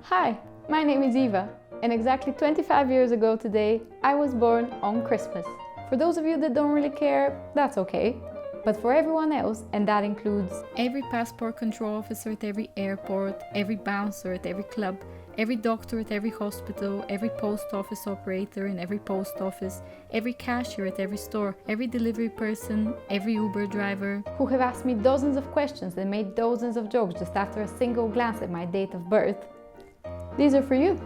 Hi, my name is Eva, and exactly 25 years ago today, I was born on Christmas. For those of you that don't really care, that's okay. But for everyone else, and that includes every passport control officer at every airport, every bouncer at every club, every doctor at every hospital, every post office operator in every post office, every cashier at every store, every delivery person, every Uber driver, who have asked me dozens of questions and made dozens of jokes just after a single glance at my date of birth. These are for you.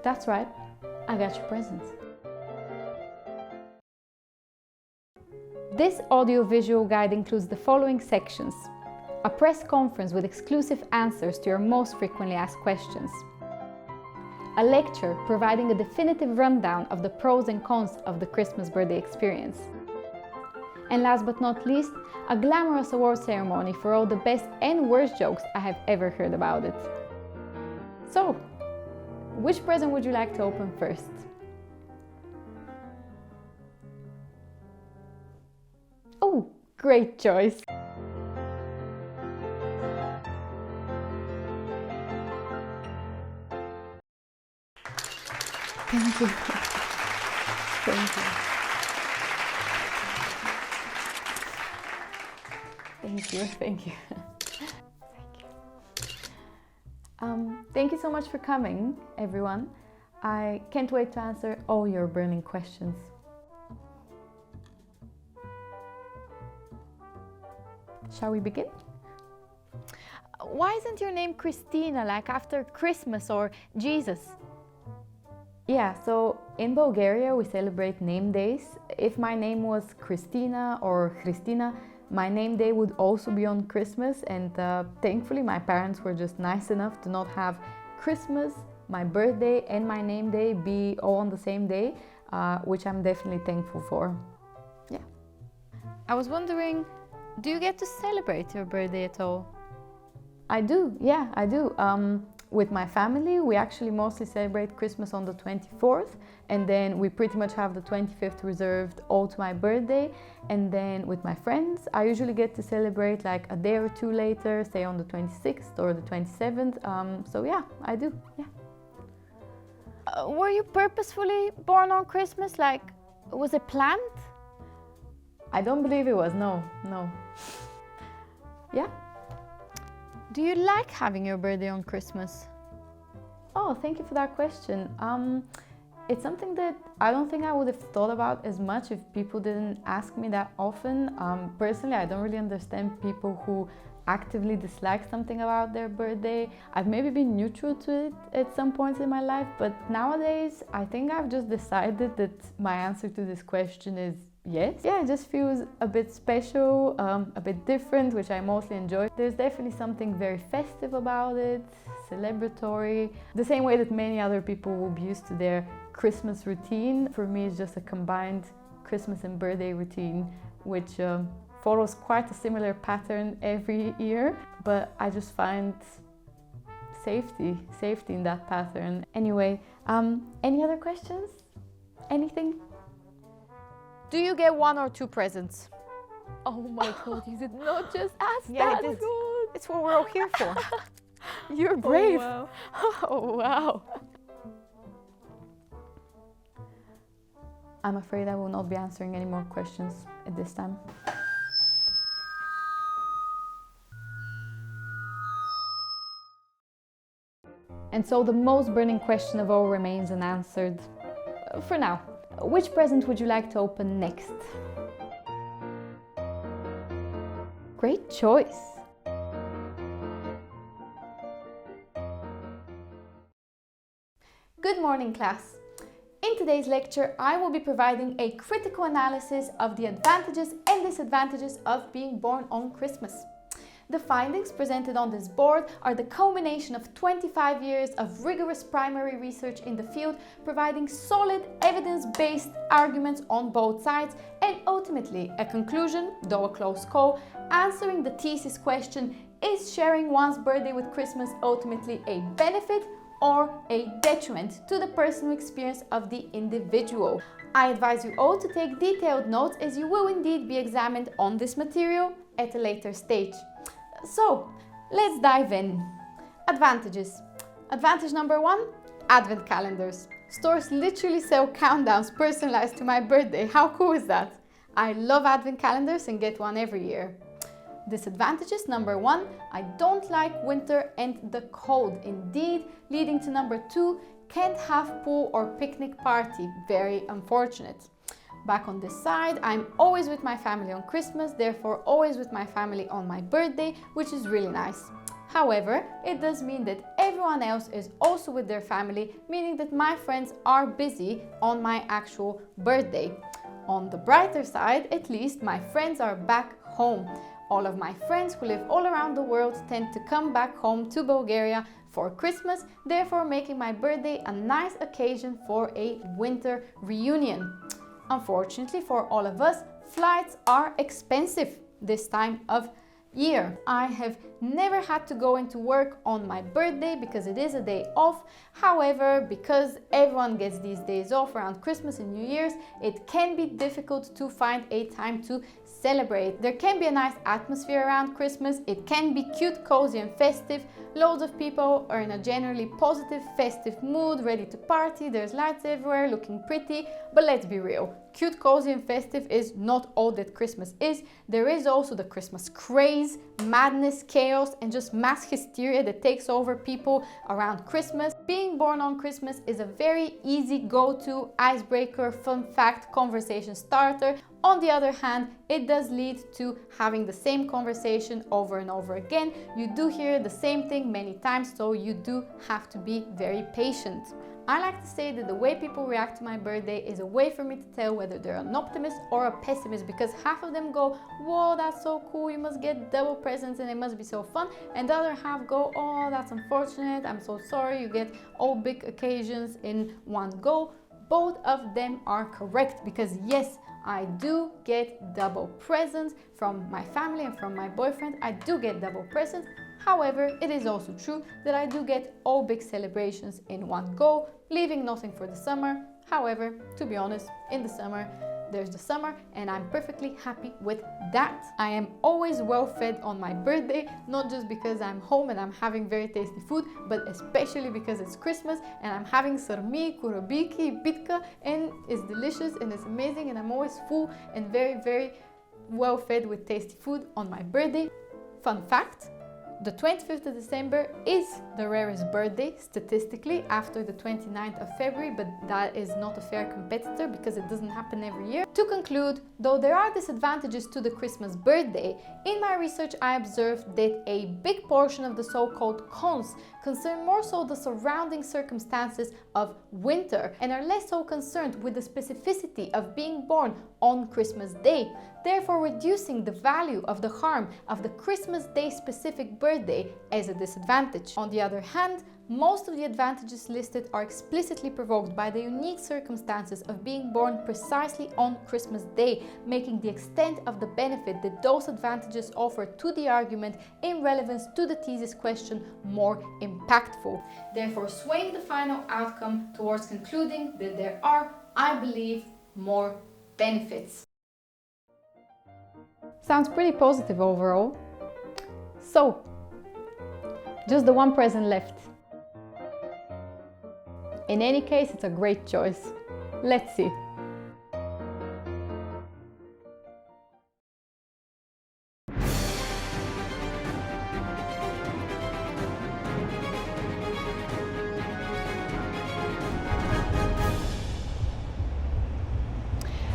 That's right, I got your presents. This audio-visual guide includes the following sections: a press conference with exclusive answers to your most frequently asked questions, a lecture providing a definitive rundown of the pros and cons of the Christmas birthday experience, and last but not least, a glamorous award ceremony for all the best and worst jokes I have ever heard about it. So, which present would you like to open first? Oh, great choice! Thank you. Thank you. Thank you. Thank you. Thank you so much for coming, everyone. I can't wait to answer all your burning questions. Shall we begin? Why isn't your name Christina, like after Christmas or Jesus? Yeah, so in Bulgaria we celebrate name days. If my name was Christina or Christina, my name day would also be on Christmas, and thankfully my parents were just nice enough to not have Christmas, my birthday and my name day be all on the same day, which I'm definitely thankful for. Yeah. I was wondering, do you get to celebrate your birthday at all? I do, yeah, I do. With my family, we actually mostly celebrate Christmas on the 24th, and then we pretty much have the 25th reserved all to my birthday. And then with my friends, I usually get to celebrate like a day or two later, say on the 26th or the 27th. So yeah, I do, yeah. Were you purposefully born on Christmas? Like, was it planned? I don't believe it was, no. Yeah. Do you like having your birthday on Christmas? Oh, thank you for that question. It's something that I don't think I would have thought about as much if people didn't ask me that often. Personally, I don't really understand people who actively dislike something about their birthday. I've maybe been neutral to it at some points in my life, but nowadays I think I've just decided that my answer to this question is yes. Yeah, it just feels a bit special, a bit different, which I mostly enjoy. There's definitely something very festive about it, celebratory. The same way that many other people will be used to their Christmas routine, for me it's just a combined Christmas and birthday routine, which follows quite a similar pattern every year, but I just find safety in that pattern. Anyway, any other questions? Anything? Do you get one or two presents? Oh my God, you did not just ask that. Yeah, it's what we're all here for. You're brave. Oh, wow. Oh, wow. I'm afraid I will not be answering any more questions at this time. And so the most burning question of all remains unanswered. For now, which present would you like to open next? Great choice! Good morning, class. In today's lecture, I will be providing a critical analysis of the advantages and disadvantages of being born on Christmas. The findings presented on this board are the culmination of 25 years of rigorous primary research in the field, providing solid evidence-based arguments on both sides, and ultimately a conclusion, though a close call, answering the thesis question: is sharing one's birthday with Christmas ultimately a benefit or a detriment to the personal experience of the individual? I advise you all to take detailed notes, as you will indeed be examined on this material at a later stage. So, let's dive in. Advantages. Advantage number 1, advent calendars. Stores literally sell countdowns personalized to my birthday. How cool is that? I love advent calendars and get one every year. Disadvantages, number 1, I don't like winter and the cold. Indeed, leading to number 2, can't have pool or picnic party. Very unfortunate. Back on this side, I'm always with my family on Christmas, therefore always with my family on my birthday, which is really nice. However, it does mean that everyone else is also with their family, meaning that my friends are busy on my actual birthday. On the brighter side, at least, my friends are back home. All of my friends who live all around the world tend to come back home to Bulgaria for Christmas, therefore making my birthday a nice occasion for a winter reunion. Unfortunately for all of us, flights are expensive this time of year. I have never had to go into work on my birthday because it is a day off. However, because everyone gets these days off around Christmas and New Year's, it can be difficult to find a time to celebrate. There can be a nice atmosphere around Christmas. It can be cute, cozy and festive. Loads of people are in a generally positive, festive mood, ready to party. There's lights everywhere, looking pretty. But let's be real. Cute, cozy and festive is not all that Christmas is. There is also the Christmas craze, madness, chaos and just mass hysteria that takes over people around Christmas. Being born on Christmas is a very easy go-to, icebreaker, fun fact, conversation starter. On the other hand, it does lead to having the same conversation over and over again. You do hear the same thing many times, so you do have to be very patient. I like to say that the way people react to my birthday is a way for me to tell whether they're an optimist or a pessimist, because half of them go, whoa, that's so cool, you must get double presents and it must be so fun, and the other half go, oh, that's unfortunate, I'm so sorry, you get all big occasions in one go. Both of them are correct, because yes, I do get double presents from my family and from my boyfriend. I do get double presents. However, it is also true that I do get all big celebrations in one go, leaving nothing for the summer. However, to be honest, in the summer, there's the summer and I'm perfectly happy with that. I am always well fed on my birthday, not just because I'm home and I'm having very tasty food, but especially because it's Christmas and I'm having sarmi, kurabiki, bitka, and it's delicious and it's amazing and I'm always full and very, very well fed with tasty food on my birthday. Fun fact, the 25th of December is the rarest birthday statistically after the 29th of February, but that is not a fair competitor because it doesn't happen every year. To conclude, though there are disadvantages to the Christmas birthday, in my research I observed that a big portion of the so-called cons concern more so the surrounding circumstances of winter and are less so concerned with the specificity of being born on Christmas Day, therefore reducing the value of the harm of the Christmas Day specific birthday as a disadvantage. On the other hand, most of the advantages listed are explicitly provoked by the unique circumstances of being born precisely on Christmas Day, making the extent of the benefit that those advantages offer to the argument in relevance to the thesis question more impactful. Therefore, swaying the final outcome towards concluding that there are, I believe, more benefits. Sounds pretty positive overall. So, just the one present left. In any case, it's a great choice. Let's see.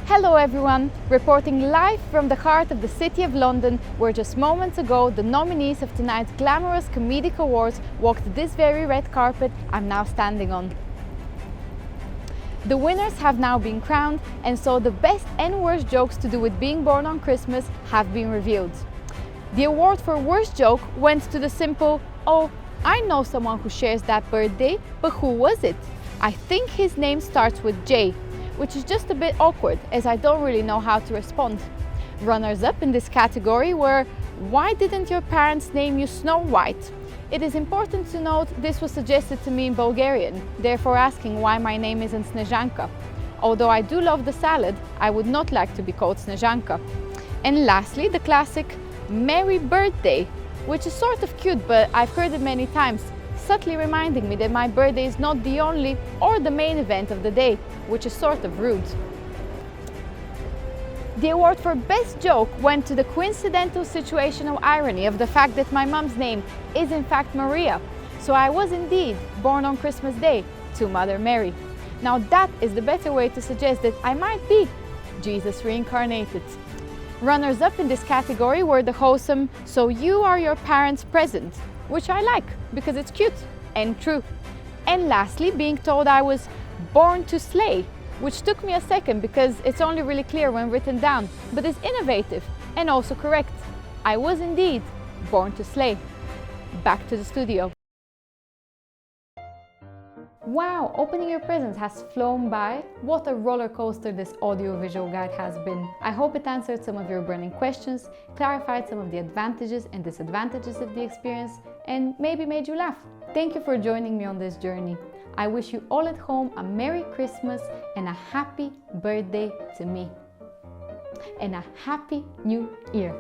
Hello everyone, reporting live from the heart of the City of London, where just moments ago the nominees of tonight's glamorous comedic awards walked this very red carpet I'm now standing on. The winners have now been crowned, and so the best and worst jokes to do with being born on Christmas have been revealed. The award for worst joke went to the simple, "Oh, I know someone who shares that birthday, but who was it? I think his name starts with J," which is just a bit awkward as I don't really know how to respond. Runners-up in this category were, "Why didn't your parents name you Snow White?" It is important to note this was suggested to me in Bulgarian, therefore asking why my name isn't Snežanka. Although I do love the salad, I would not like to be called Snežanka. And lastly, the classic Merry Birthday, which is sort of cute, but I've heard it many times. subtly reminding me that my birthday is not the only or the main event of the day, which is sort of rude. The award for Best Joke went to the coincidental situational irony of the fact that my mom's name is in fact Maria, so I was indeed born on Christmas Day to Mother Mary. Now that is the better way to suggest that I might be Jesus reincarnated. Runners-up in this category were the wholesome "So you are your parents' present," which I like because it's cute and true. And lastly, being told I was born to slay, which took me a second because it's only really clear when written down, but is innovative and also correct. I was indeed born to slay. Back to the studio. Wow, opening your presents has flown by. What a roller coaster this audio-visual guide has been. I hope it answered some of your burning questions, clarified some of the advantages and disadvantages of the experience, and maybe made you laugh. Thank you for joining me on this journey. I wish you all at home a Merry Christmas and a happy birthday to me. And a Happy New Year.